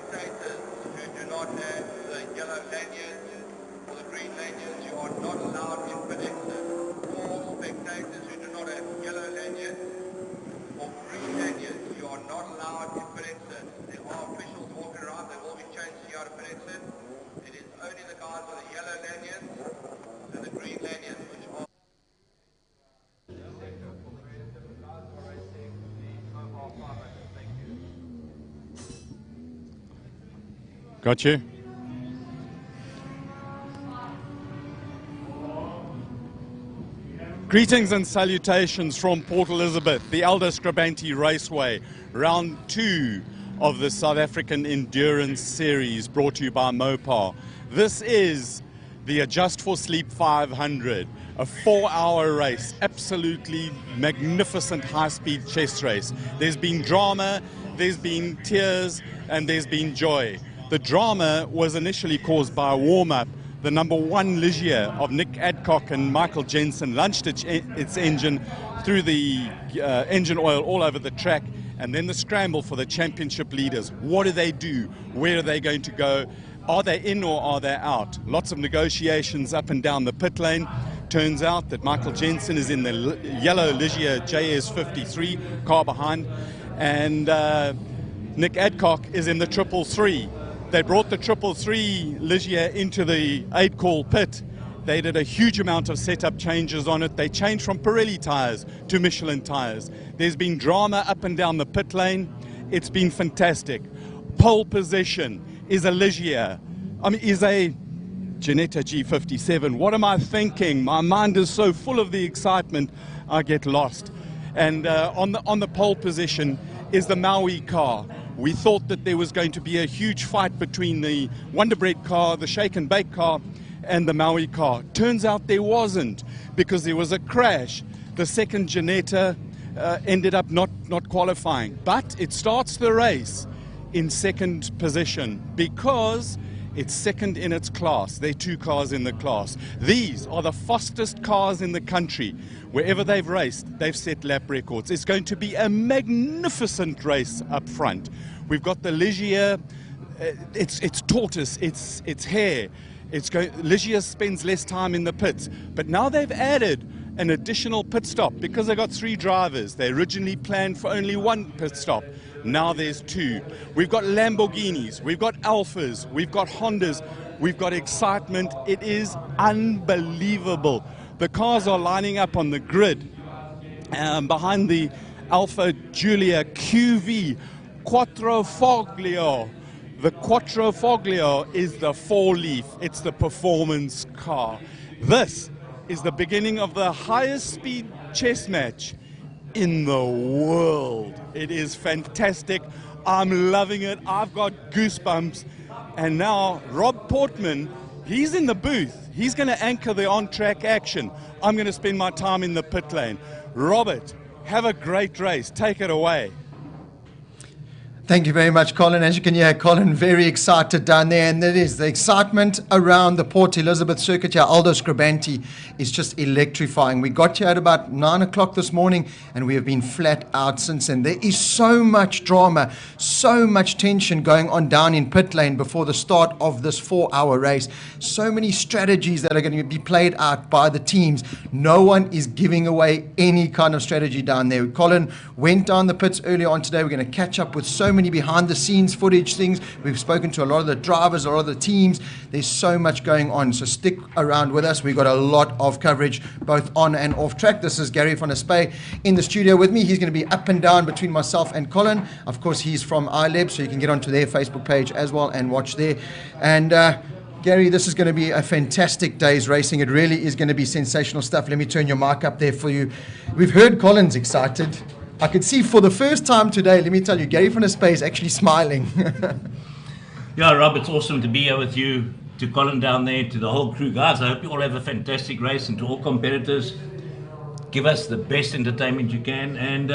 spectators who do not have the yellow lanyards or the green lanyards, you are not allowed in peninsula. All spectators who do not have yellow lanyards or green lanyards, you are not allowed in peninsula. There are officials walking around, they will be changed here at peninsula. It is only the guys with the yellow lanyards and the green lanyards which are... Got you. Greetings and salutations from Port Elizabeth, the Aldo Scribante Raceway, round 2 of the South African Endurance Series brought to you by Mopar. This is the Adjust4Sleep 500, a 4-hour race, absolutely magnificent high-speed chase race. There's been drama, there's been tears, and there's been joy. The drama was initially caused by a warm-up. The number 1 Ligier of Nick Adcock and Michael Jensen launched its engine through the engine oil all over the track, and then the scramble for the championship leaders. What do they do? Where are they going to go? Are they in or are they out? Lots of negotiations up and down the pit lane. Turns out that Michael Jensen is in the yellow Ligier JS53 car behind, and Nick Adcock is in the 333. They brought the 333 Ligier into the 8-call pit. They did a huge amount of setup changes on it. They changed from Pirelli tyres to Michelin tyres. There's been drama up and down the pit lane. It's been fantastic. Pole position is a Ligier. Is a Ginetta G57. What am I thinking? My mind is so full of the excitement, I get lost. And on the pole position is the Maui car. We thought that there was going to be a huge fight between the Wonder Bread car, the Shake and Bake car, and the Maui car. Turns out there wasn't, because there was a crash. The second Ginetta ended up not qualifying. But it starts the race in second position because it's second in its class. There are 2 cars in the class. These are the fastest cars in the country. Wherever they've raced, they've set lap records. It's going to be a magnificent race up front. We've got the Ligier. It's tortoise. It's hare. Ligier spends less time in the pits, but now they've added an additional pit stop because they got 3 drivers. They originally planned for only 1 pit stop. Now there's 2. We've got Lamborghinis, we've got Alphas, we've got Hondas, we've got excitement. It is unbelievable. The cars are lining up on the grid behind the Alfa Giulia QV Quattrofoglio. The Quattrofoglio is the 4-leaf. It's the performance car. This is the beginning of the highest speed chess match in the world. It is fantastic. I'm loving it. I've got goosebumps. And now Rob Portman, he's in the booth. He's going to anchor the on-track action. I'm going to spend my time in the pit lane. Robert, have a great race. Take it away. Thank you very much, Colin. As you can hear, Colin very excited down there, and that is the excitement around the Port Elizabeth circuit here. Aldo Scribante is just electrifying. We got here at about 9 o'clock this morning, and we have been flat out since then. There is so much drama, so much tension going on down in pit lane before the start of this 4-hour race. So many strategies that are going to be played out by the teams. No one is giving away any kind of strategy down there. Colin went down the pits earlier on today. We're going to catch up with so many behind the scenes footage things. We've spoken to a lot of the drivers, a lot of the teams. There's so much going on, so stick around with us. We've got a lot of coverage both on and off track. This is Gary van der Spey in the studio with me. He's going to be up and down between myself and Colin. Of course, he's from iLab, so you can get onto their Facebook page as well and watch there. And Gary, this is going to be a fantastic day's racing. It really is going to be sensational stuff. Let me turn your mic up there for you. We've heard Colin's excited. I could see for the first time today, let me tell you, Gary van der Spey is actually smiling. Yeah, Rob, it's awesome to be here with you, to Colin down there, to the whole crew. Guys, I hope you all have a fantastic race, and to all competitors, give us the best entertainment you can, and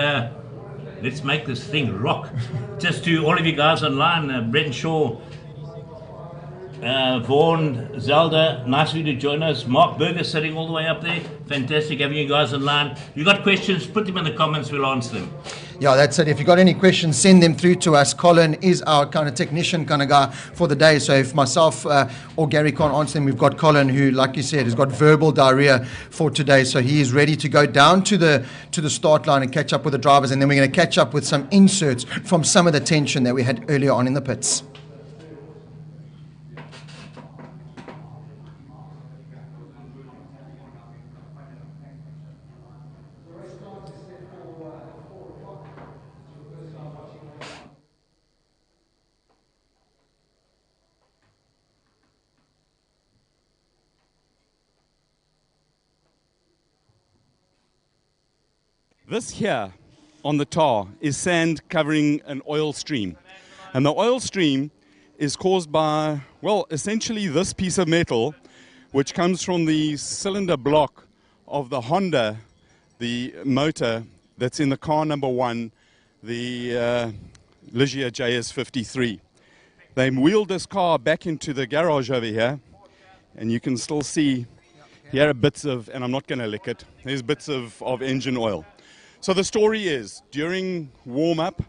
let's make this thing rock. Just to all of you guys online, Brent Shaw Vaughan, Zelda, nice of you to join us. Mark Berger sitting all the way up there. Fantastic having you guys online. You got questions, put them in the comments, we'll answer them. Yeah, that's it. If you've got any questions, send them through to us. Colin is our kind of technician kind of guy for the day. So if myself or Gary can't answer them, we've got Colin who, like you said, has got verbal diarrhea for today. So he is ready to go down to the start line and catch up with the drivers. And then we're going to catch up with some inserts from some of the tension that we had earlier on in the pits. This here on the tar is sand covering an oil stream. And the oil stream is caused by, well, essentially this piece of metal, which comes from the cylinder block of the Honda, the motor that's in the car number 1, the Ligier JS53. They wheeled this car back into the garage over here, and you can still see here are bits of, and I'm not going to lick it, there's bits of engine oil. So the story is, during warm-up,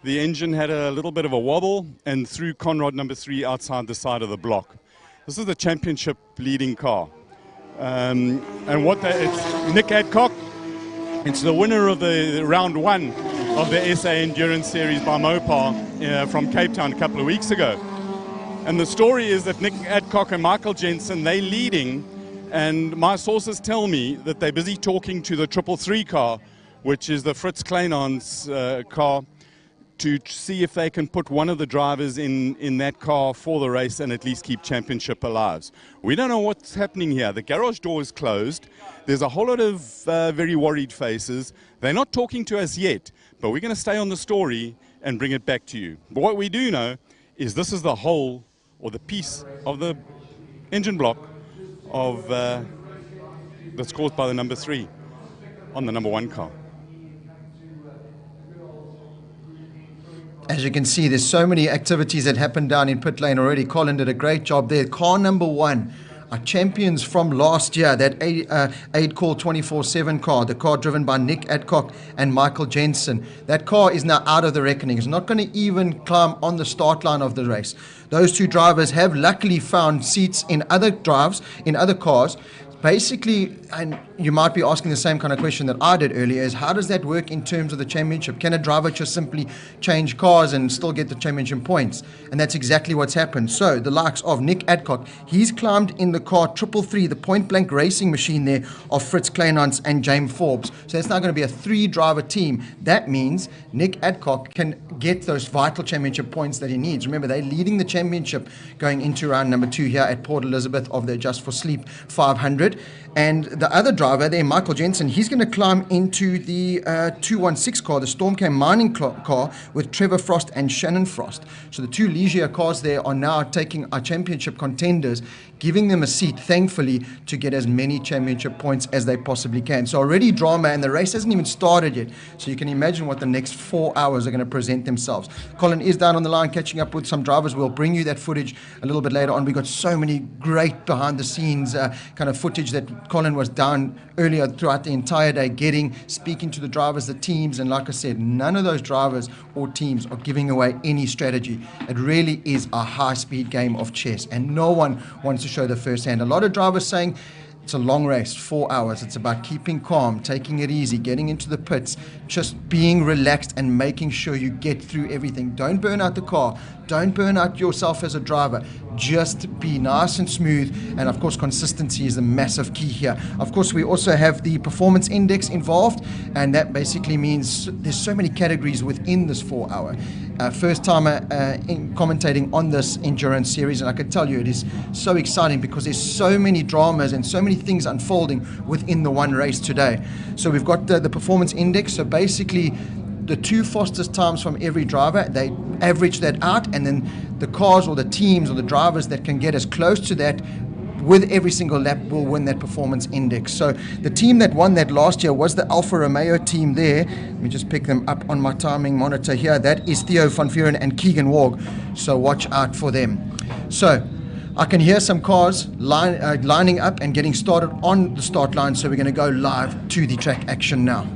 the engine had a little bit of a wobble and threw Conrod number 3 outside the side of the block. This is the championship leading car. And it's Nick Adcock. It's the winner of the round 1 of the SA Endurance Series by Mopar from Cape Town a couple of weeks ago. And the story is that Nick Adcock and Michael Jensen, they're leading, and my sources tell me that they're busy talking to the 333 car, which is the Fritz Kleinon's car, to see if they can put one of the drivers in that car for the race and at least keep championship alive. We don't know what's happening here. The garage door is closed. There's a whole lot of very worried faces. They're not talking to us yet, but we're going to stay on the story and bring it back to you. But what we do know is this is the hole or the piece of the engine block of that's caused by the number 3 on the number 1 car. As you can see, there's so many activities that happened down in pit lane already. Colin did a great job there. Car number 1, our champions from last year, that Aid Call 24/7 car, the car driven by Nick Adcock and Michael Jensen. That car is now out of the reckoning. It's not going to even climb on the start line of the race. Those 2 drivers have luckily found seats in other drives, in other cars. Basically, and you might be asking the same kind of question that I did earlier, is how does that work in terms of the championship? Can a driver just simply change cars and still get the championship points? And that's exactly what's happened. So the likes of Nick Adcock, he's climbed in the car 333, the point-blank racing machine there of Fritz Kleinons and James Forbes. So it's now going to be a 3-driver team. That means Nick Adcock can get those vital championship points that he needs. Remember, they're leading the championship going into round number 2 here at Port Elizabeth of the Adjust4Sleep 500. And the other driver there, Michael Jensen, he's going to climb into the 216 car, the Stormcam mining car with Trevor Frost and Shannon Frost. So the 2 Ligier cars there are now taking our championship contenders, giving them a seat, thankfully, to get as many championship points as they possibly can. So already drama, and the race hasn't even started yet. So you can imagine what the next 4 hours are going to present themselves. Colin is down on the line catching up with some drivers. We'll bring you that footage a little bit later on. We've got so many great behind-the-scenes kind of footage that Colin was down earlier throughout the entire day speaking to the drivers, the teams, and like I said, none of those drivers or teams are giving away any strategy. It really is a high-speed game of chess, and no one wants to show the first hand. A lot of drivers saying it's a long race, 4 hours. It's about keeping calm, taking it easy, getting into the pits, just being relaxed and making sure you get through everything. Don't burn out the car. Don't burn out yourself as a driver. Just be nice and smooth. And of course, consistency is a massive key here. Of course, we also have the performance index involved, and that basically means there's so many categories within this 4 hour. First timer in commentating on this endurance series, and I can tell you it is so exciting because there's so many dramas and so many things unfolding within the one race today. So we've got the performance index. So basically the 2 fastest times from every driver, they average that out, and then the cars or the teams or the drivers that can get as close to that with every single lap will win that performance index. So the team that won that last year was the Alfa Romeo team there. Let me just pick them up on my timing monitor here. That is Theo van Vuren and Keegan Warg. So watch out for them. So I can hear some cars lining up and getting started on the start line, so we're going to go live to the track action now.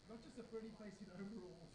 Not just a pretty face in overalls.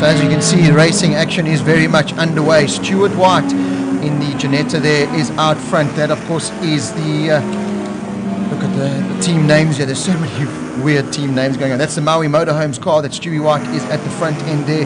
So as you can see, racing action is very much underway. Stuart White in the Ginetta there is out front. That, of course, is the... look at the team names here. There's so many weird team names going on. That's the Maui Motorhomes car that Stewie White is at the front end there.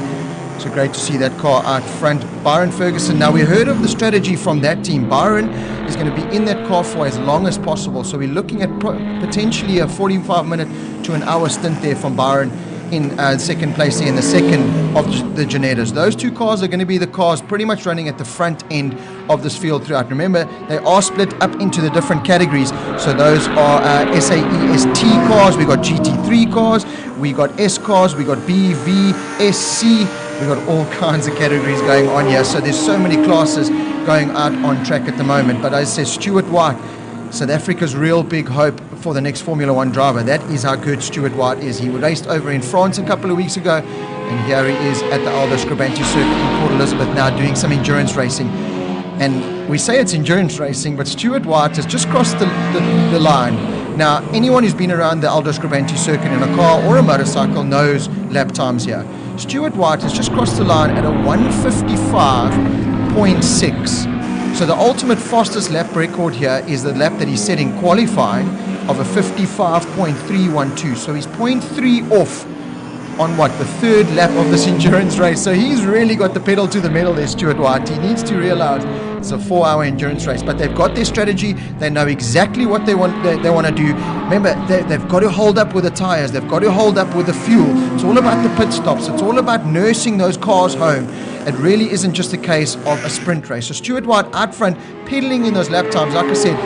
So great to see that car out front. Byron Ferguson. Now, we heard of the strategy from that team. Byron is going to be in that car for as long as possible. So we're looking at potentially a 45-minute to an hour stint there from Byron in second place in the second of the Ginettas. Those two cars are going to be the cars pretty much running at the front end of this field throughout. Remember, they are split up into the different categories. So those are SAES T cars, we got GT3 cars, we got S cars, we got BV, SC, we got all kinds of categories going on here. So there's so many classes going out on track at the moment. But as I said, Stuart White, South Africa's real big hope for the next Formula One driver. That is how good Stuart White is. He raced over in France a couple of weeks ago, and here he is at the Aldo Scribante circuit in Port Elizabeth now doing some endurance racing. And we say it's endurance racing, but Stuart White has just crossed the line. Now, anyone who's been around the Aldo Scribante circuit in a car or a motorcycle knows lap times here. Stuart White has just crossed the line at a 155.6. So the ultimate fastest lap record here is the lap that he set in qualifying of a 55.312. So he's 0.3 off on what, the third lap of this endurance race. So he's really got the pedal to the metal there, Stuart White. He needs to realize it's a 4-hour endurance race, but they've got their strategy. They know exactly what they want to do. Remember, they've got to hold up with the tires. They've got to hold up with the fuel. It's all about the pit stops. It's all about nursing those cars home. It really isn't just a case of a sprint race. So Stuart White out front, pedaling in those lap times. Like I said,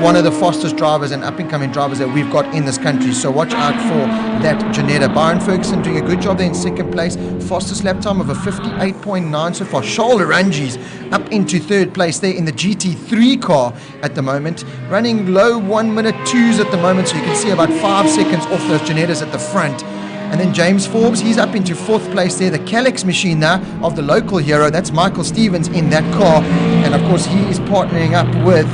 one of the fastest drivers and up-and-coming drivers that we've got in this country. So watch out for that Ginetta. Byron Ferguson doing a good job there in second place. Fastest lap time of a 58.9 so far. Charles Larangi's up into third place there in the GT3 car at the moment. Running low 1 minute 2s at the moment. So you can see about 5 seconds off those Ginettas at the front. And then James Forbes, he's up into fourth place there. The Calyx machine now of the local hero. That's Michael Stevens in that car. And of course, he is partnering up with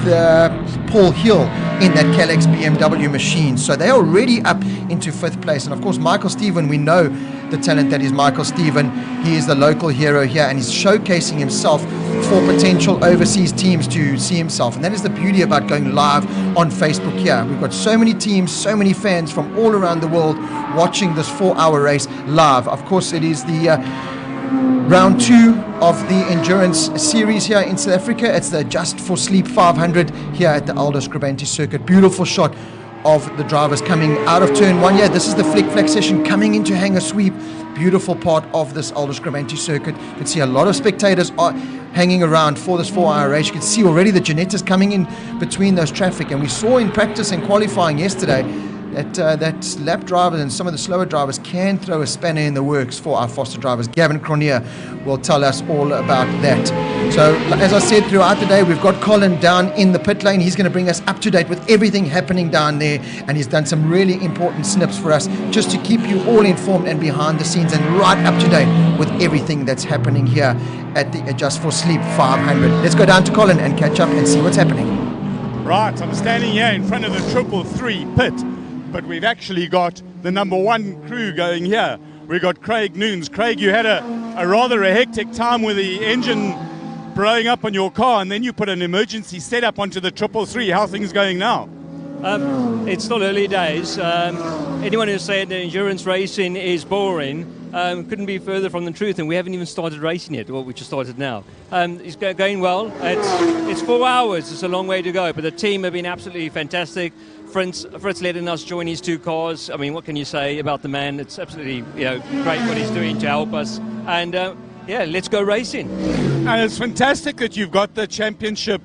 Paul Hill in that Calyx BMW machine. So they're already up into fifth place. And of course, Michael Steven, we know the talent that is Michael Steven. He is the local hero here, and he's showcasing himself for potential overseas teams to see himself. And that is the beauty about going live on Facebook here. We've got so many teams, so many fans from all around the world watching this 4-hour race live. Of course, it is the round 2 of the endurance series here in South Africa. It's the Adjust4Sleep 500 here at the Aldo Scribante circuit. Beautiful shot of the drivers coming out of turn 1. Yeah, this is the flick session coming into hanger sweep. Beautiful part of this Aldo Scribante circuit. You can see a lot of spectators are hanging around for this 4-hour race. You can see already the Ginettas coming in between those traffic, and we saw in practice and qualifying yesterday that lap drivers and some of the slower drivers can throw a spanner in the works for our faster drivers. Gavin Cronier will tell us all about that. So, as I said, throughout the day, we've got Colin down in the pit lane. He's going to bring us up to date with everything happening down there, and he's done some really important snips for us just to keep you all informed and behind the scenes and right up to date with everything that's happening here at the Adjust4Sleep 500. Let's go down to Colin and catch up and see what's happening. Right, I'm standing here in front of the 333 pit, but we've actually got the number 1 crew going here. We've got Craig Noons. Craig, you had a rather hectic time with the engine blowing up on your car, and then you put an emergency setup onto the 333. How are things going now? It's still early days. Anyone who said that endurance racing is boring couldn't be further from the truth, and we haven't even started racing yet. Well, we just started now. It's going well. It's 4 hours. It's a long way to go, but the team have been absolutely fantastic. Fritz letting us join his 2 cars. I mean, what can you say about the man? It's absolutely great what he's doing to help us. And yeah, let's go racing. And it's fantastic that you've got the championship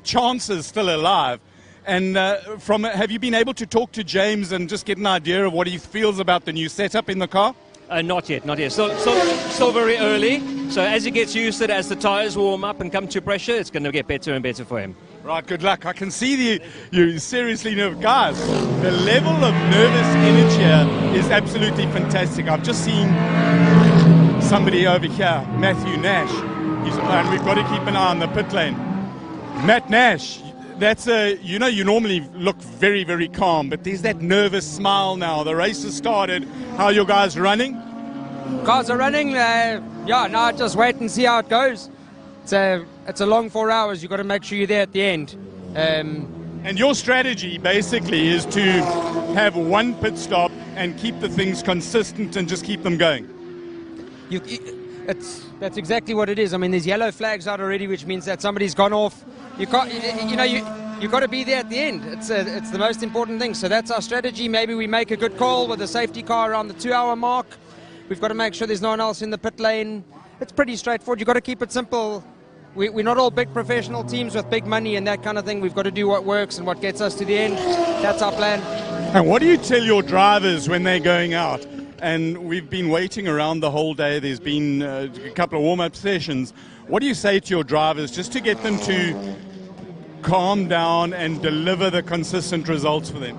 chances still alive. And have you been able to talk to James and just get an idea of what he feels about the new setup in the car? Not yet. Still very early. So as he gets used to it, as the tyres warm up and come to pressure, it's going to get better and better for him. Right, good luck. I can see you seriously nervous. Guys, the level of nervous energy here is absolutely fantastic. I've just seen somebody over here, Matthew Nash. And we've got to keep an eye on the pit lane. Matt Nash, that's you normally look very, very calm, but there's that nervous smile now. The race has started. How are your guys running? Cars are running. Now just wait and see how it goes. It's a long 4 hours. You've got to make sure you're there at the end. And your strategy basically is to have one pit stop and keep the things consistent and just keep them going. That's exactly what it is. I mean, there's yellow flags out already, which means that somebody's gone off. You've got to be there at the end. It's the most important thing. So that's our strategy. Maybe we make a good call with a safety car around the 2-hour mark. We've got to make sure there's no one else in the pit lane. It's pretty straightforward. You've got to keep it simple. We're not all big professional teams with big money and that kind of thing. We've got to do what works and what gets us to the end. That's our plan. And what do you tell your drivers when they're going out? And we've been waiting around the whole day. There's been a couple of warm-up sessions. What do you say to your drivers just to get them to calm down and deliver the consistent results for them?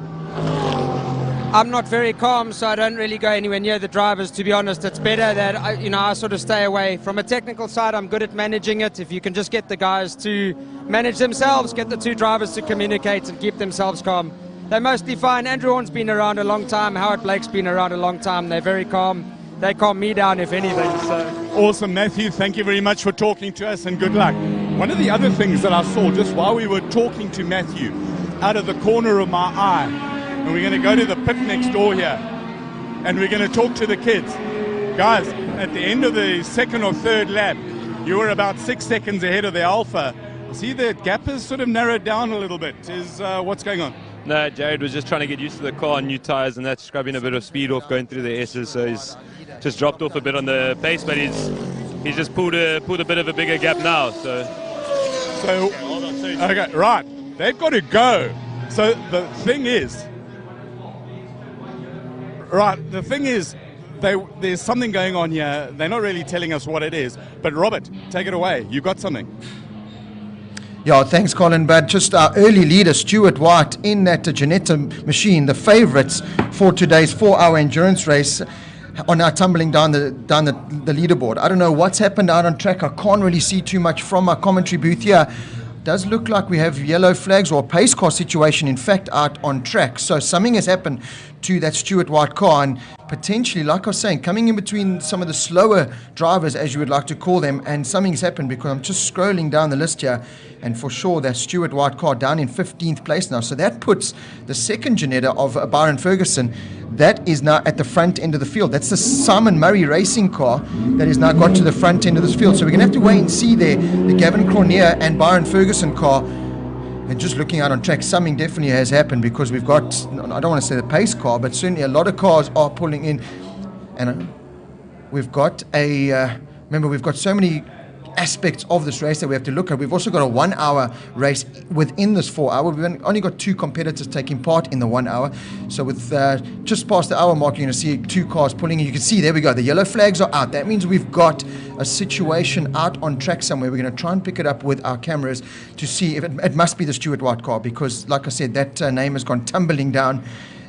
I'm not very calm, so I don't really go anywhere near the drivers, to be honest. It's better that I sort of stay away. From a technical side, I'm good at managing it. If you can just get the guys to manage themselves, get the two drivers to communicate and keep themselves calm. They're mostly fine. Andrew Horn's been around a long time. Howard Blake's been around a long time. They're very calm. They calm me down, if anything. So. Awesome, Matthew. Thank you very much for talking to us and good luck. One of the other things that I saw just while we were talking to Matthew, out of the corner of my eye, and we're going to go to the pit next door here, and we're going to talk to the kids. Guys, at the end of the second or third lap, you were about 6 seconds ahead of the Alpha. See, the gap has sort of narrowed down a little bit. What's going on? No, Jared was just trying to get used to the car and new tyres, and that's scrubbing a bit of speed off going through the S's, so he's just dropped off a bit on the pace, but he's just pulled a bit of a bigger gap now. So okay, right, they've got to go. So the thing is, there's something going on here. They're not really telling us what it is, but Robert, take it away. You got something. Yeah, thanks, Colin. But just our early leader, Stuart White, in that Janetta machine, the favourites for today's 4-hour endurance race, are now tumbling down the leaderboard. I don't know what's happened out on track. I can't really see too much from our commentary booth here. Does look like we have yellow flags or a pace car situation, in fact, out on track. So something has happened to that Stuart White car, and potentially, like I was saying, coming in between some of the slower drivers, as you would like to call them, and something's happened because I'm just scrolling down the list here, and for sure that Stuart White car down in 15th place now. So that puts the second Janetta of Byron Ferguson, that is now at the front end of the field. That's the Simon Murray racing car that has now got to the front end of this field. So we're going to have to wait and see there, the Gavin Cornier and Byron Ferguson car. And just looking out on track, something definitely has happened, because we've got, I don't want to say the pace car, but certainly a lot of cars are pulling in. And we've got remember, we've got so many aspects of this race that we have to look at. We've also got a 1-hour race within this 4-hour. We've only got 2 competitors taking part in the 1 hour. So with just past the hour mark, you're going to see 2 cars pulling in. You can see, there we go, the yellow flags are out. That means we've got a situation out on track somewhere. We're going to try and pick it up with our cameras to see if it must be the Stuart White car, because like I said, that name has gone tumbling down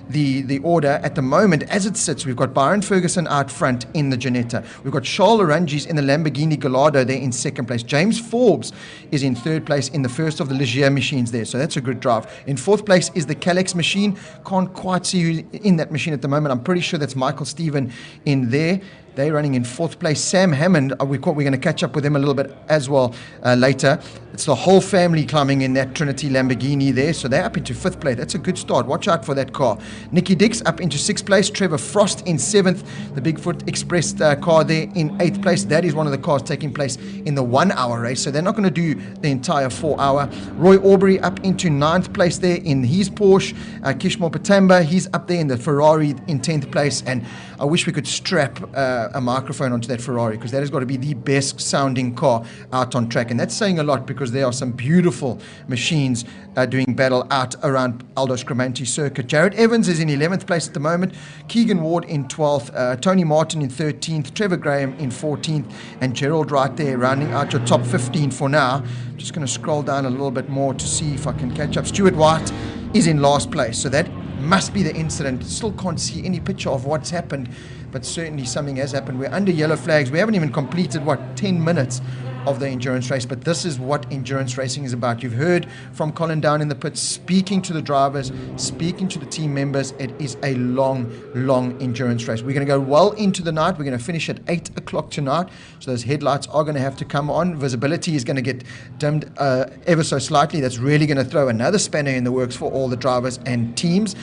the order at the moment. As it sits, we've got Byron Ferguson out front in the Janetta. We've got Charles Orangis in the Lamborghini Gallardo there in second place. James Forbes is in third place in the first of the Ligier machines there, so that's a good drive. In fourth place is the Calex machine. Can't quite see who's in that machine at the moment. I'm pretty sure that's Michael Stephen in there. They're running in fourth place. Sam Hammond, we're going to catch up with him a little bit as well later. It's the whole family climbing in that Trinity Lamborghini there. So they're up into fifth place. That's a good start. Watch out for that car. Nicky Dix up into sixth place. Trevor Frost in seventh. The Bigfoot Express car there in eighth place. That is one of the cars taking place in the 1 hour race. So they're not going to do the entire 4 hour. Roy Aubrey up into ninth place there in his Porsche. Kishmo Patamba, he's up there in the Ferrari in 10th place. And I wish we could strap a microphone onto that Ferrari, because that has got to be the best sounding car out on track, and that's saying a lot, because there are some beautiful machines doing battle out around Aldo Scribante circuit. Jared Evans is in 11th place at the moment, Keegan Ward in 12th, Tony Martin in 13th, Trevor Graham in 14th, and Gerald right there rounding out your top 15 for now. Just going to scroll down a little bit more to see if I can catch up. Stuart White is in last place, so that must be the incident. Still can't see any picture of what's happened, but certainly something has happened. We're under yellow flags. We haven't even completed 10 minutes of the endurance race, but this is what endurance racing is about. You've heard from Colin down in the pits, speaking to the drivers, speaking to the team members. It is a long, long endurance race. We're going to go well into the night. We're going to finish at 8 o'clock tonight, so those headlights are going to have to come on. Visibility is going to get dimmed ever so slightly. That's really going to throw another spanner in the works for all the drivers and teams.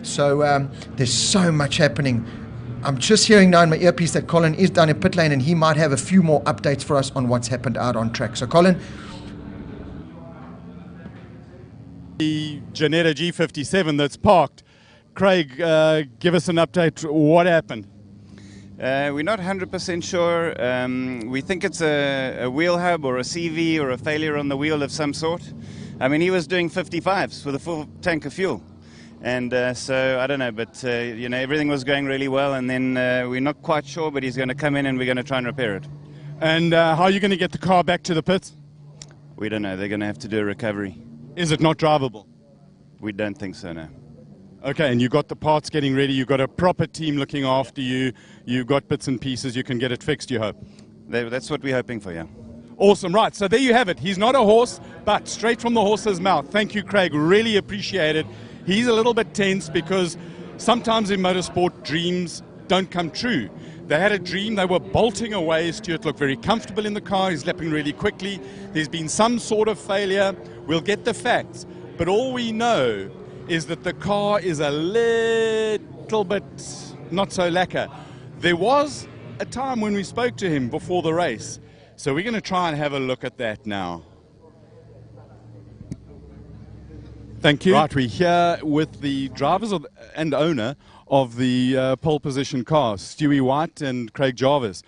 So there's so much happening. I'm just hearing now in my earpiece that Colin is down in pit lane, and he might have a few more updates for us on what's happened out on track. So Colin. The Janetta G57 that's parked. Craig, give us an update. What happened? We're not 100% sure. We think it's a wheel hub or a CV or a failure on the wheel of some sort. I mean, he was doing 55s with a full tank of fuel. And so, I don't know, but, you know, everything was going really well. And then we're not quite sure, but he's going to come in and we're going to try and repair it. And how are you going to get the car back to the pits? We don't know. They're going to have to do a recovery. Is it not drivable? We don't think so, no. Okay, and you've got the parts getting ready. You've got a proper team looking after you. You've got bits and pieces. You can get it fixed, you hope. That's what we're hoping for, yeah. Awesome. Right, so there you have it. He's not a horse, but straight from the horse's mouth. Thank you, Craig. Really appreciate it. He's a little bit tense because sometimes in motorsport, dreams don't come true. They had a dream. They were bolting away. Stuart looked very comfortable in the car. He's lapping really quickly. There's been some sort of failure. We'll get the facts. But all we know is that the car is a little bit not so lacquer. There was a time when we spoke to him before the race. So we're going to try and have a look at that now. Thank you. Right, we're here with the drivers and owner of the pole position car, Stewie White and Craig Jarvis.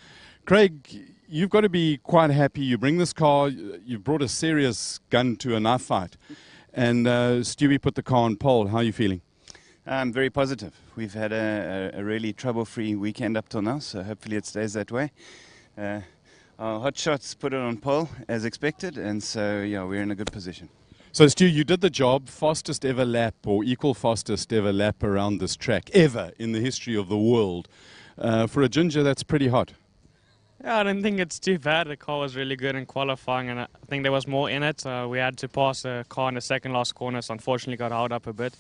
Craig, you've got to be quite happy. You bring this car, you've brought a serious gun to a knife fight. And Stewie put the car on pole. How are you feeling? I'm very positive. We've had a really trouble-free weekend up till now, so hopefully it stays that way. Our hot shots put it on pole as expected, and so yeah, we're in a good position. So Stu, you did the job, fastest ever lap or equal fastest ever lap around this track ever in the history of the world. For a ginger, that's pretty hot. Yeah, I don't think it's too bad. The car was really good in qualifying, and I think there was more in it. We had to pass a car in the second last corner, so unfortunately got held up a bit.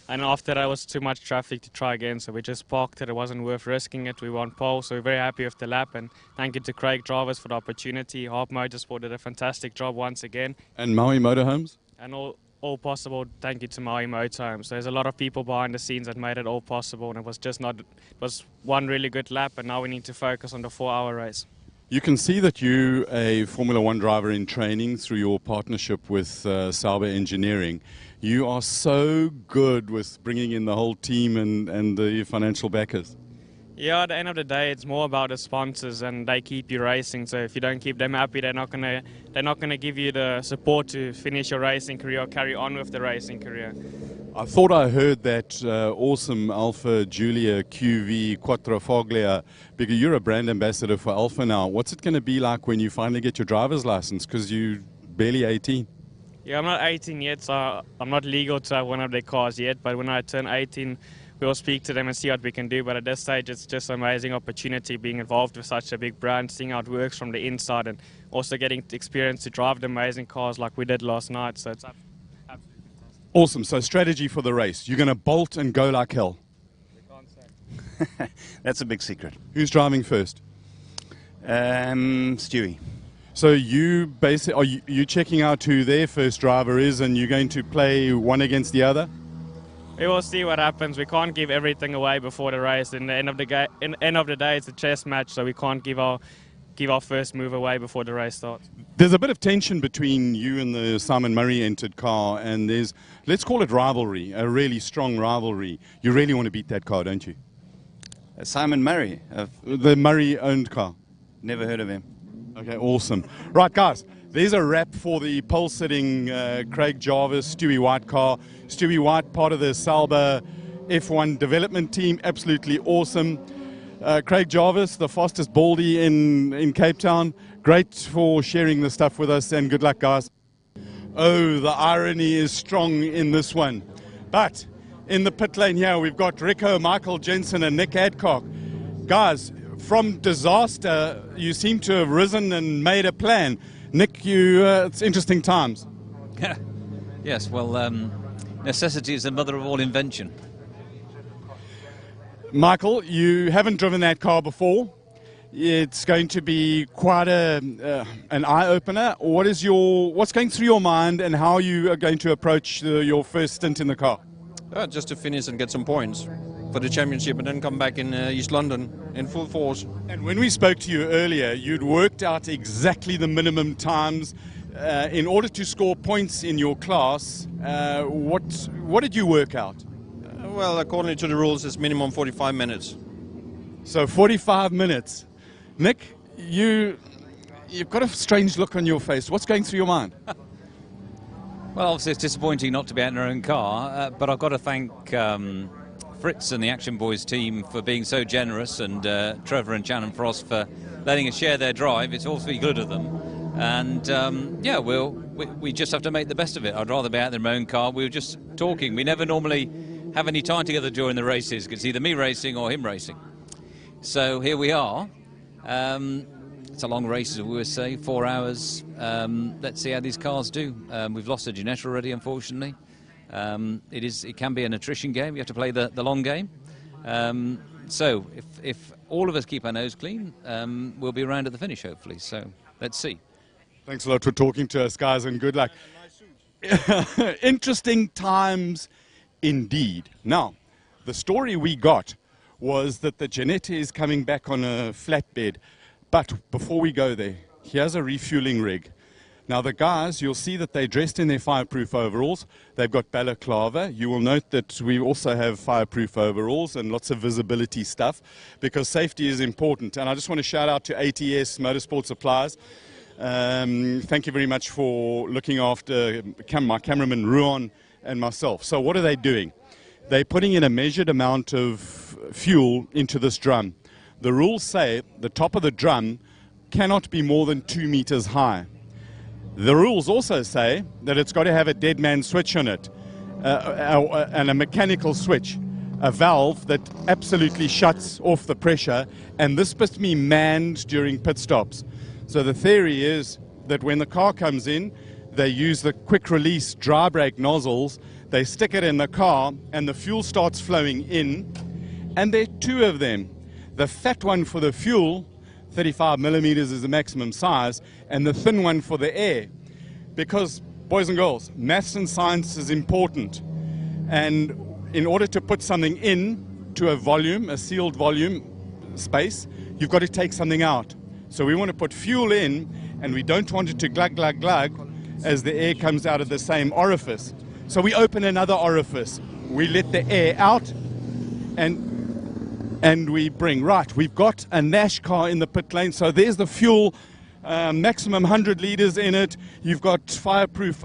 And after that was too much traffic to try again, so we just parked it. It wasn't worth risking it. We won pole, so we're very happy with the lap. And thank you to Craig Jarvis for the opportunity. Harp Motorsport did a fantastic job once again. And Maui Motorhomes? And all possible, thank you to Maui Motorhomes. So there's a lot of people behind the scenes that made it all possible, and it was just not, it was one really good lap, and now we need to focus on the 4-hour race. You can see that you're a Formula One driver in training through your partnership with Sauber Engineering. You are so good with bringing in the whole team and the financial backers. Yeah, at the end of the day, it's more about the sponsors, and they keep you racing. So if you don't keep them happy, they're not gonna give you the support to finish your racing career or carry on with the racing career. I thought I heard that awesome Alfa Giulia QV Quattrofoglia, because you're a brand ambassador for Alfa now. What's it going to be like when you finally get your driver's license? Because you're barely 18. Yeah, I'm not 18 yet, so I'm not legal to have one of their cars yet. But when I turn 18, we'll speak to them and see what we can do. But at this stage, it's just an amazing opportunity being involved with such a big brand, seeing how it works from the inside, and also getting the experience to drive the amazing cars like we did last night. So it's absolutely fantastic. Awesome. So strategy for the race. You're going to bolt and go like hell. We can't say. That's a big secret. Who's driving first? Stewie. So you basically, are you checking out who their first driver is, and you're going to play one against the other? We will see what happens. We can't give everything away before the race. In the end of the day, it's a chess match, so we can't give our first move away before the race starts. There's a bit of tension between you and the Simon Murray entered car, and there's, let's call it rivalry, a really strong rivalry. You really want to beat that car, don't you? Simon Murray? The Murray-owned car. Never heard of him. Okay, awesome. Right, guys, there's a wrap for the pole-sitting Craig Jarvis, Stewie White car. Stewie White, part of the Sauber F1 development team, absolutely awesome. Craig Jarvis, the fastest baldy in Cape Town. Great for sharing the stuff with us, and good luck, guys. Oh, the irony is strong in this one. But in the pit lane here, we've got Rico, Michael Jensen, and Nick Adcock. Guys, from disaster, you seem to have risen and made a plan. Nick, it's interesting times. Yes, well, necessity is the mother of all invention. Michael, you haven't driven that car before. It's going to be quite an eye-opener. What's going through your mind, and how you are going to approach your first stint in the car? Just to finish and get some points for the championship, and then come back in East London in full force. And when we spoke to you earlier, you'd worked out exactly the minimum times in order to score points in your class. What did you work out? Well, according to the rules, it's minimum 45 minutes. So 45 minutes. Nick, you've got a strange look on your face. What's going through your mind? Well, obviously it's disappointing not to be out in our own car, but I've got to thank Fritz and the Action Boys team for being so generous, and Trevor and Shannon Frost for letting us share their drive. It's awfully good of them. And yeah, we just have to make the best of it. I'd rather be out in my own car. We were just talking. We never normally have any time together during the races. It's either me racing or him racing. So here we are. It's a long race, as we always say, 4 hours. Let's see how these cars do. We've lost a Jeanette already, unfortunately. It can be an attrition game. You have to play the long game. So if all of us keep our nose clean, we'll be around at the finish, hopefully. So let's see. Thanks a lot for talking to us, guys, and good luck. Interesting times indeed. Now, the story we got was that the Jeanette is coming back on a flatbed. But before we go there, here's a refueling rig. Now the guys, you'll see that they're dressed in their fireproof overalls. They've got balaclava. You will note that we also have fireproof overalls and lots of visibility stuff, because safety is important. And I just want to shout out to ATS Motorsport Supplies. Thank you very much for looking after my cameraman Ruan and myself. So what are they doing? They're putting in a measured amount of fuel into this drum. The rules say the top of the drum cannot be more than 2 meters high. The rules also say that it's got to have a dead man switch on it, and a mechanical switch, a valve that absolutely shuts off the pressure, and this must be manned during pit stops. So the theory is that when the car comes in, they use the quick release dry brake nozzles, they stick it in the car, and the fuel starts flowing in, and there are two of them. The fat one for the fuel, 35 millimeters is the maximum size, and the thin one for the air. Because, boys and girls, maths and science is important. And in order to put something in to a volume, a sealed volume space, you've got to take something out. So we want to put fuel in, and we don't want it to glug, glug, glug as the air comes out of the same orifice. So we open another orifice. We let the air out, and we bring. Right, we've got a Nash car in the pit lane, so there's the fuel, maximum 100 litres in it. You've got fireproof,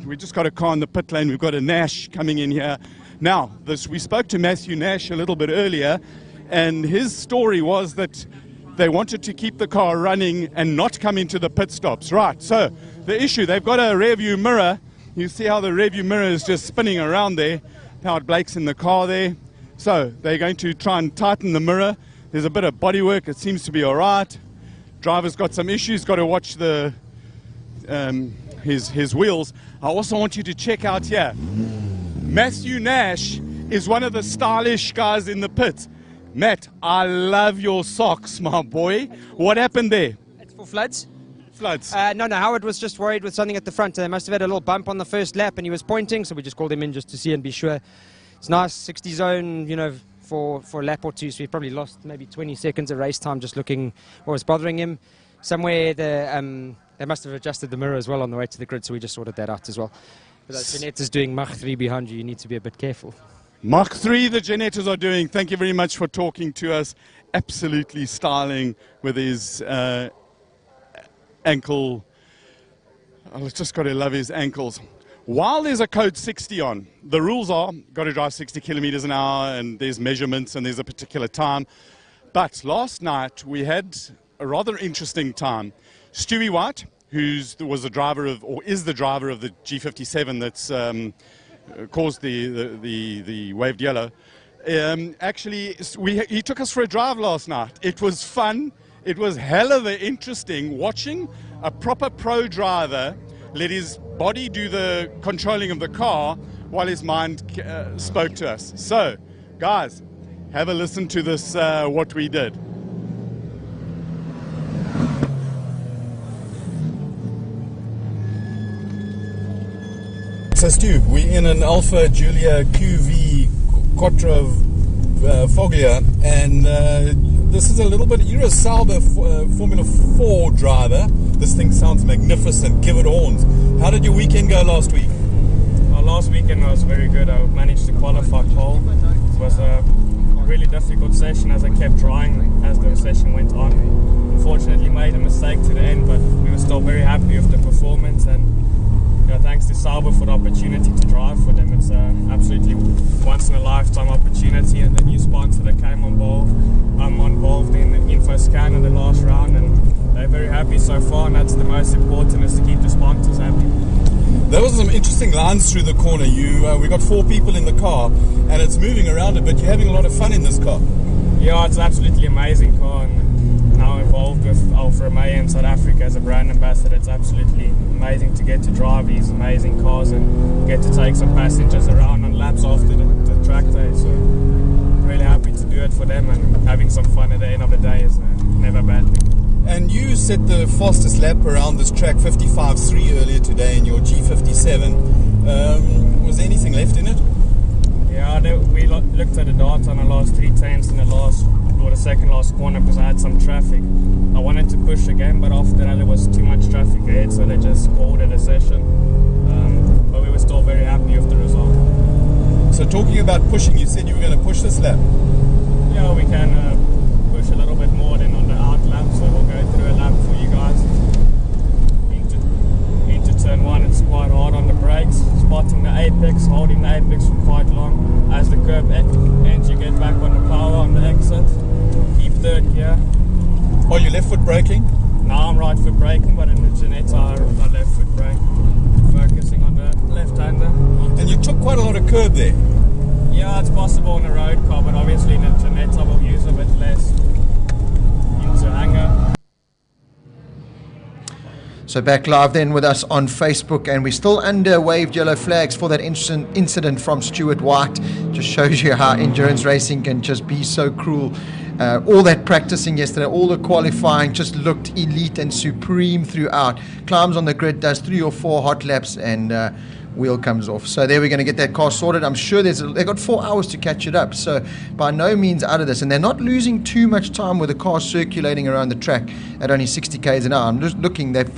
we just got a car in the pit lane, we've got a Nash coming in here. Now, we spoke to Matthew Nash a little bit earlier, and his story was that they wanted to keep the car running and not come into the pit stops. Right, so the issue, they've got a rear view mirror. You see how the rear view mirror is just spinning around there. Howard Blake's in the car there. So they're going to try and tighten the mirror. There's a bit of bodywork. It seems to be all right. Driver's got some issues. Got to watch his wheels. I also want you to check out here. Matthew Nash is one of the stylish guys in the pit. Matt, I love your socks, my boy. What happened there? It's for floods. Floods? No, Howard was just worried with something at the front. They must have had a little bump on the first lap, and he was pointing, so we just called him in just to see and be sure. It's nice, 60 zone, you know, for a lap or two, so we probably lost maybe 20 seconds of race time just looking what was bothering him. Somewhere they must have adjusted the mirror as well on the way to the grid, so we just sorted that out as well. But Jeanette is doing Mach 3 behind you need to be a bit careful. Mach 3 the Jeanettas are doing. Thank you very much for talking to us. Absolutely styling with his ankle. I've just got to love his ankles. While there's a code 60 on, the rules are got to drive 60 kilometers an hour, and there's measurements and there's a particular time. But last night we had a rather interesting time. Stewie White, was the driver of, or is the driver of the G57 that's caused the waved yellow, Actually, he took us for a drive last night. It was fun. It was hell of a interesting watching a proper pro driver let his body do the controlling of the car while his mind spoke to us. So, guys, have a listen to this, what we did. So Stu, we're in an Alfa Giulia QV Quattro Foglia, and this is a little bit, you're a Sauber Formula 4 driver. This thing sounds magnificent. Give it horns. How did your weekend go last week? Last weekend was very good. I managed to qualify pole. It was a really difficult session as I kept trying as the session went on. Unfortunately made a mistake to the end, but we were still very happy with the performance, and thanks to Sauber for the opportunity to drive for them. It's absolutely once in a lifetime opportunity, and the new sponsor that came on board, I'm involved in the info scan in the last round, and they're very happy so far, and that's the most important, is to keep the sponsors happy. There was some interesting lines through the corner. We got 4 people in the car, and it's moving around a bit. You're having a lot of fun in this car. Yeah, it's an absolutely amazing car, and now involved with Alfa Romeo in South Africa as a brand ambassador. It's absolutely amazing to get to drive these amazing cars and get to take some passengers around on laps after the track day. So really happy to do it for them, and having some fun at the end of the day is never a bad thing. And you set the fastest lap around this track, 55.3 earlier today in your G57. Was there anything left in it? Yeah, we looked at the data on the last 3 tenths in the second last corner, because I had some traffic. I wanted to push again, but after that there was too much traffic ahead, so they just called it a session. But we were still very happy with the result. So talking about pushing, you said you were going to push this lap? Yeah, we can push a little bit more than on the out lap, so we'll go through a lap for you guys. Into turn 1, it's quite hard on the brakes, spotting the apex, holding the apex for quite long. As the curve ends, you get back on the power on the exit. Keep third gear. Are you left foot braking? No, I'm right foot braking, but in the Ginetta I left foot brake. Focusing on the left-hander. And you took quite a lot of curb there. Yeah, it's possible in a road car, but obviously in the Ginetta we'll use a bit less into hanger. So back live then with us on Facebook, and we're still under waved yellow flags for that incident from Stuart White. Just shows you how endurance racing can just be so cruel. All that practicing yesterday, all the qualifying just looked elite and supreme throughout. Climbs on the grid, does 3 or 4 hot laps, and wheel comes off. So there we're going to get that car sorted. I'm sure they've got 4 hours to catch it up, so by no means out of this, and they're not losing too much time with the car circulating around the track at only 60 k's an hour. I'm just looking, they've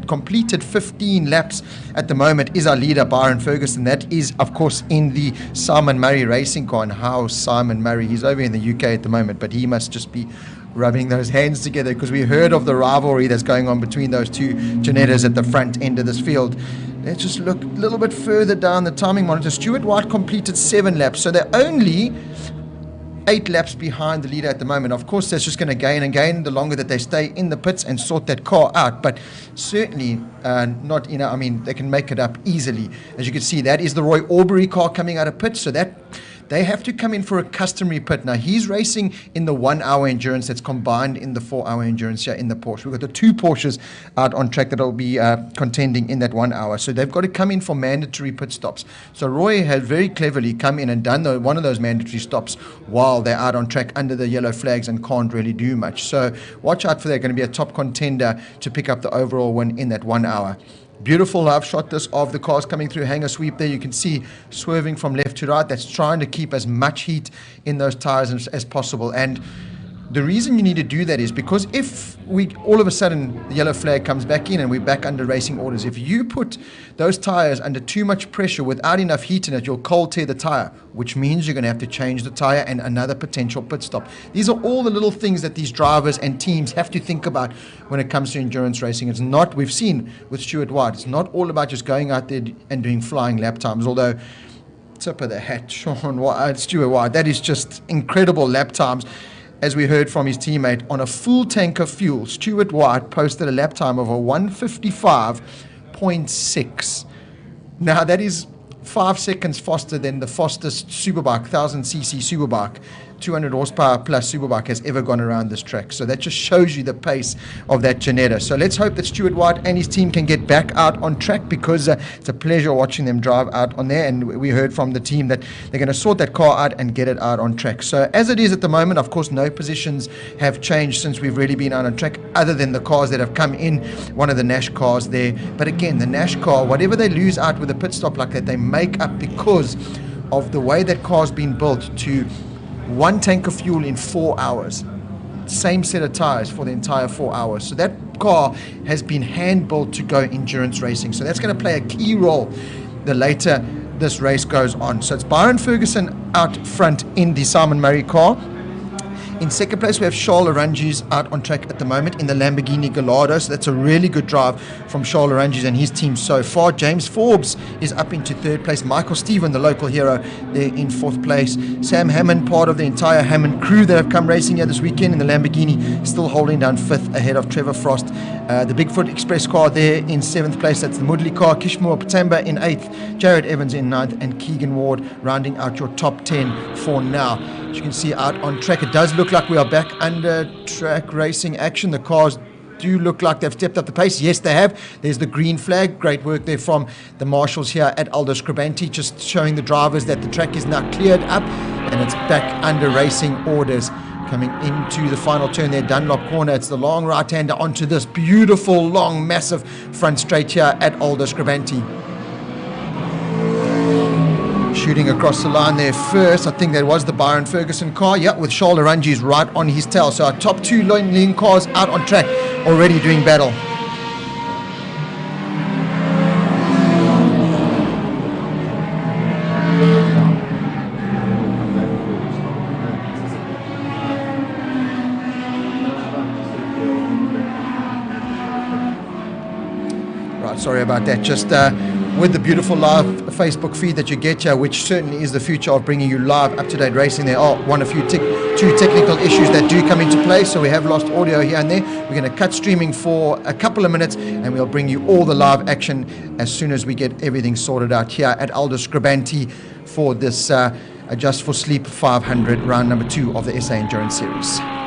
completed 15 laps at the moment. Is our leader Byron Ferguson. That is of course in the Simon Murray racing car. And how Simon Murray, he's over in the UK at the moment, but he must just be rubbing those hands together, because we heard of the rivalry that's going on between those two Ginettas at the front end of this field. Let's just look a little bit further down the timing monitor. Stuart White completed 7 laps, so they're only 8 laps behind the leader at the moment. Of course, that's just going to gain and gain the longer that they stay in the pits and sort that car out, but certainly not, I mean, they can make it up easily. As you can see, that is the Roy Aubrey car coming out of pits, so that they have to come in for a customary pit. Now, he's racing in the 1 hour endurance that's combined in the 4 hour endurance here in the Porsche. We've got the 2 Porsches out on track that will be contending in that 1 hour. So they've got to come in for mandatory pit stops. So Roy has very cleverly come in and done one of those mandatory stops while they're out on track under the yellow flags and can't really do much. So watch out for that. Going to be a top contender to pick up the overall win in that 1 hour. Beautiful live shot this of the cars coming through hanger sweep there. You can see swerving from left to right. That's trying to keep as much heat in those tires as possible. And the reason you need to do that is because if we all of a sudden the yellow flag comes back in and we're back under racing orders, if you put those tires under too much pressure without enough heat in it, you'll cold tear the tire, which means you're going to have to change the tire and another potential pit stop. These are all the little things that these drivers and teams have to think about when it comes to endurance racing. It's not, we've seen with Stuart White, it's not all about just going out there and doing flying lap times, although tip of the hat, Stuart White, that is just incredible lap times. As we heard from his teammate, on a full tank of fuel, Stuart White posted a lap time of a 155.6. Now, that is 5 seconds faster than the fastest superbike, 1000cc superbike, 200 horsepower plus superbike has ever gone around this track. So that just shows you the pace of that Janetta. So let's hope that Stuart White and his team can get back out on track, because it's a pleasure watching them drive out on there. And we heard from the team that they're going to sort that car out and get it out on track. So as it is at the moment, of course, no positions have changed since we've really been out on track, other than the cars that have come in, one of the Nash cars there. But again, the Nash car, whatever they lose out with a pit stop like that, they make up because of the way that car's been built to 1 tank of fuel in 4 hours. Same set of tires for the entire 4 hours. So that car has been hand built to go endurance racing. So that's going to play a key role the later this race goes on. So it's Byron Ferguson out front in the Simon Murray car. In second place, we have Charles Arangis out on track at the moment in the Lamborghini Gallardo. So that's a really good drive from Charles Arangis and his team so far. James Forbes is up into third place. Michael Stephen, the local hero, there in fourth place. Sam Hammond, part of the entire Hammond crew that have come racing here this weekend in the Lamborghini, still holding down fifth ahead of Trevor Frost. The Bigfoot Express car there in seventh place. That's the Moodley car. Kishmoor Patamba in eighth. Jared Evans in ninth. And Keegan Ward rounding out your top 10 for now. As you can see out on track, it does look like we are back under track racing action. The cars do look like they've stepped up the pace. Yes, they have. There's the green flag. Great work there from the marshals here at Aldo Scribante, just showing the drivers that the track is now cleared up and it's back under racing orders. Coming into the final turn there, Dunlop corner. It's the long right-hander onto this beautiful, long, massive front straight here at Aldo Scribante. Shooting across the line there first, I think that was the Byron Ferguson car, yeah, with Charles Arangis right on his tail. So our top two lean cars out on track, already doing battle. Right, sorry about that. Just with the beautiful live Facebook feed that you get here, which certainly is the future of bringing you live, up-to-date racing, there are two technical issues that do come into play, so we have lost audio here and there. We're going to cut streaming for a couple of minutes, and we'll bring you all the live action as soon as we get everything sorted out here at Aldo Scribante for this Adjust4Sleep 500 round number 2 of the SA Endurance Series.